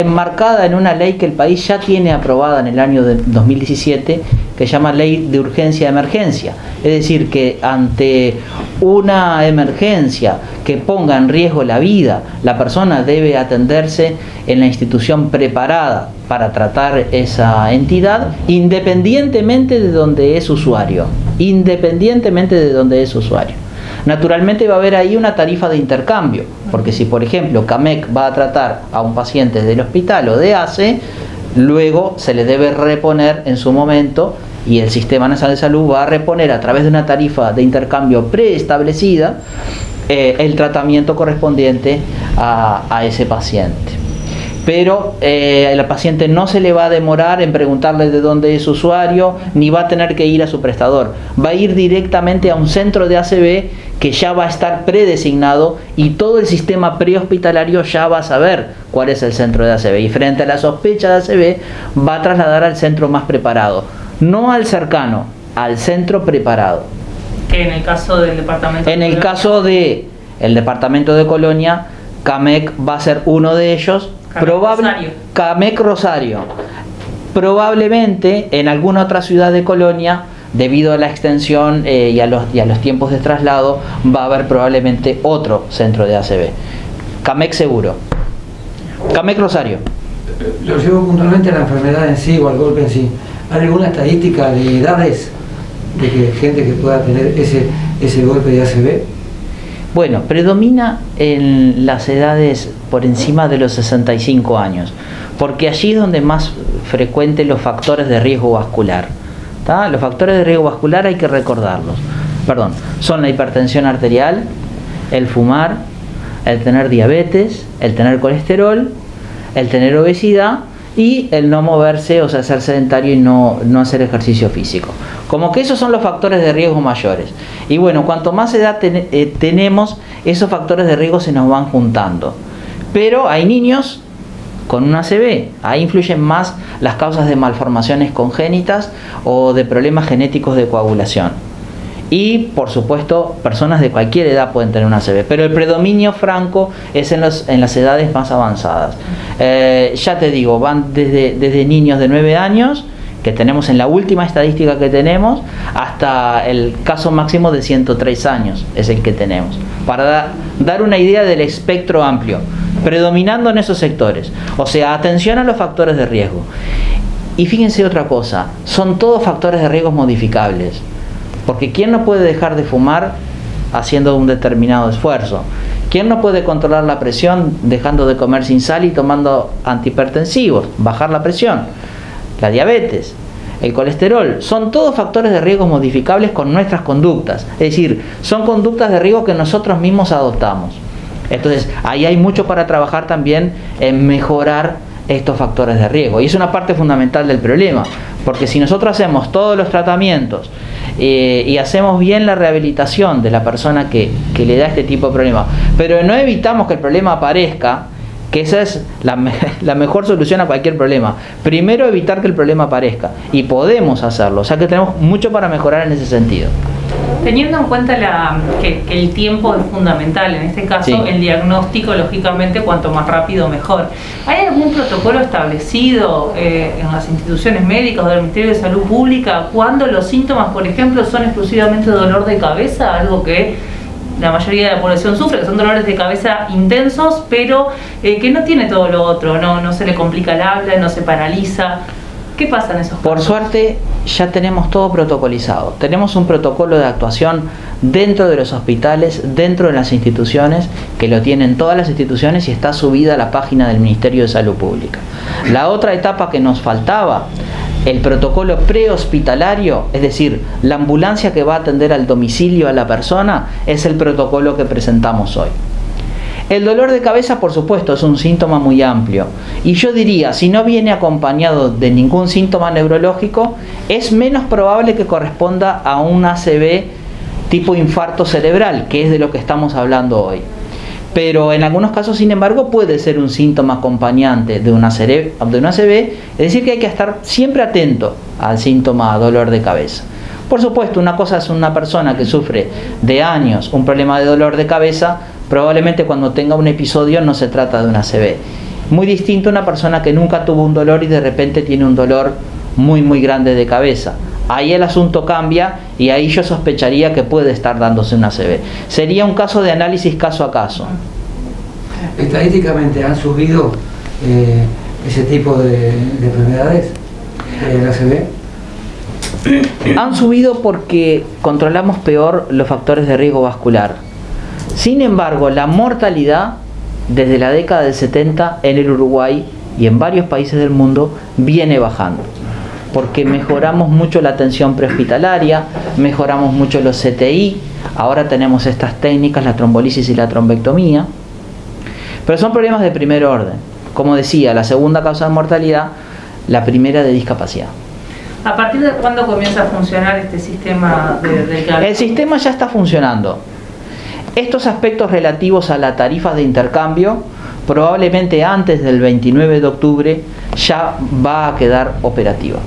enmarcada en una ley que el país ya tiene aprobada en el año 2017, que se llama Ley de Urgencia y Emergencia. Es decir, que ante una emergencia que ponga en riesgo la vida, la persona debe atenderse en la institución preparada para tratar esa entidad, independientemente de donde es usuario. Independientemente de donde es usuario. Naturalmente va a haber ahí una tarifa de intercambio, porque si por ejemplo CAMEC va a tratar a un paciente del hospital o de ACE, luego se le debe reponer en su momento, y el Sistema Nacional de Salud va a reponer a través de una tarifa de intercambio preestablecida el tratamiento correspondiente a ese paciente. Pero al paciente no se le va a demorar en preguntarle de dónde es usuario, ni va a tener que ir a su prestador. Va a ir directamente a un centro de ACB que ya va a estar predesignado, y todo el sistema prehospitalario ya va a saber cuál es el centro de ACB. Y frente a la sospecha de ACB, va a trasladar al centro más preparado. No al cercano, al centro preparado. Que en el caso del departamento de Colonia. En el caso del departamento de Colonia, CAMEC va a ser uno de ellos. CAMEC Rosario. Probablemente en alguna otra ciudad de Colonia, debido a la extensión y a los tiempos de traslado, va a haber probablemente otro centro de ACB. CAMEC seguro. CAMEC Rosario. Lo llevo puntualmente a la enfermedad en sí o al golpe en sí. ¿Hay alguna estadística de edades de que gente que pueda tener ese golpe de ACV? Bueno, predomina en las edades por encima de los 65 años, porque allí es donde más frecuentes los factores de riesgo vascular. ¿Tá? Los factores de riesgo vascular hay que recordarlos. Perdón, son la hipertensión arterial, el fumar, el tener diabetes, el tener colesterol, el tener obesidad y el no moverse, o sea, ser sedentario y no hacer ejercicio físico. Como que esos son los factores de riesgo mayores. Y bueno, cuanto más edad tenemos, esos factores de riesgo se nos van juntando. Pero hay niños con un ACV, ahí influyen más las causas de malformaciones congénitas o de problemas genéticos de coagulación. Y por supuesto, personas de cualquier edad pueden tener un ACV, pero el predominio franco es en las edades más avanzadas. Ya te digo, van desde niños de 9 años, que tenemos en la última estadística que tenemos, hasta el caso máximo de 103 años es el que tenemos, para dar una idea del espectro amplio, predominando en esos sectores. O sea, atención a los factores de riesgo. Y fíjense otra cosa, son todos factores de riesgo modificables. Porque ¿quién no puede dejar de fumar haciendo un determinado esfuerzo? ¿Quién no puede controlar la presión dejando de comer sin sal y tomando antihipertensivos? Bajar la presión. La diabetes, el colesterol, son todos factores de riesgo modificables con nuestras conductas. Es decir, son conductas de riesgo que nosotros mismos adoptamos. Entonces, ahí hay mucho para trabajar también en mejorar estos factores de riesgo. Y es una parte fundamental del problema. Porque si nosotros hacemos todos los tratamientos y hacemos bien la rehabilitación de la persona que le da este tipo de problema, pero no evitamos que el problema aparezca, que esa es la mejor solución a cualquier problema. Primero evitar que el problema aparezca, y podemos hacerlo, o sea que tenemos mucho para mejorar en ese sentido. Teniendo en cuenta que el tiempo es fundamental, en este caso sí, el diagnóstico, lógicamente, cuanto más rápido mejor. ¿Hay algún protocolo establecido en las instituciones médicas o del Ministerio de Salud Pública cuando los síntomas, por ejemplo, son exclusivamente dolor de cabeza, algo que la mayoría de la población sufre, que son dolores de cabeza intensos, pero que no tiene todo lo otro, no se le complica el habla, no se paraliza? ¿Qué pasa en esos casos? Por suerte ya tenemos todo protocolizado. Tenemos un protocolo de actuación dentro de los hospitales, dentro de las instituciones, que lo tienen todas las instituciones y está subida a la página del Ministerio de Salud Pública. La otra etapa que nos faltaba, el protocolo prehospitalario, es decir, la ambulancia que va a atender al domicilio a la persona, es el protocolo que presentamos hoy. El dolor de cabeza, por supuesto, es un síntoma muy amplio. Y yo diría, si no viene acompañado de ningún síntoma neurológico, es menos probable que corresponda a un ACV tipo infarto cerebral, que es de lo que estamos hablando hoy. Pero en algunos casos, sin embargo, puede ser un síntoma acompañante de un ACV, es decir, que hay que estar siempre atento al síntoma dolor de cabeza. Por supuesto, una cosa es una persona que sufre de años un problema de dolor de cabeza, probablemente cuando tenga un episodio no se trata de un ACV. Muy distinto a una persona que nunca tuvo un dolor y de repente tiene un dolor muy grande de cabeza. Ahí el asunto cambia y ahí yo sospecharía que puede estar dándose una ACV. Sería un caso de análisis caso a caso. ¿Estadísticamente han subido ese tipo de enfermedades, la ACV? Han subido porque controlamos peor los factores de riesgo vascular. Sin embargo, la mortalidad desde la década del 70 en el Uruguay y en varios países del mundo viene bajando, porque mejoramos mucho la atención prehospitalaria, mejoramos mucho los CTI, ahora tenemos estas técnicas, la trombolisis y la trombectomía, pero son problemas de primer orden. Como decía, la segunda causa de mortalidad, la primera de discapacidad. ¿A partir de cuándo comienza a funcionar este sistema del cálculo? El sistema ya está funcionando. Estos aspectos relativos a las tarifas de intercambio, probablemente antes del 29 de octubre, ya va a quedar operativa.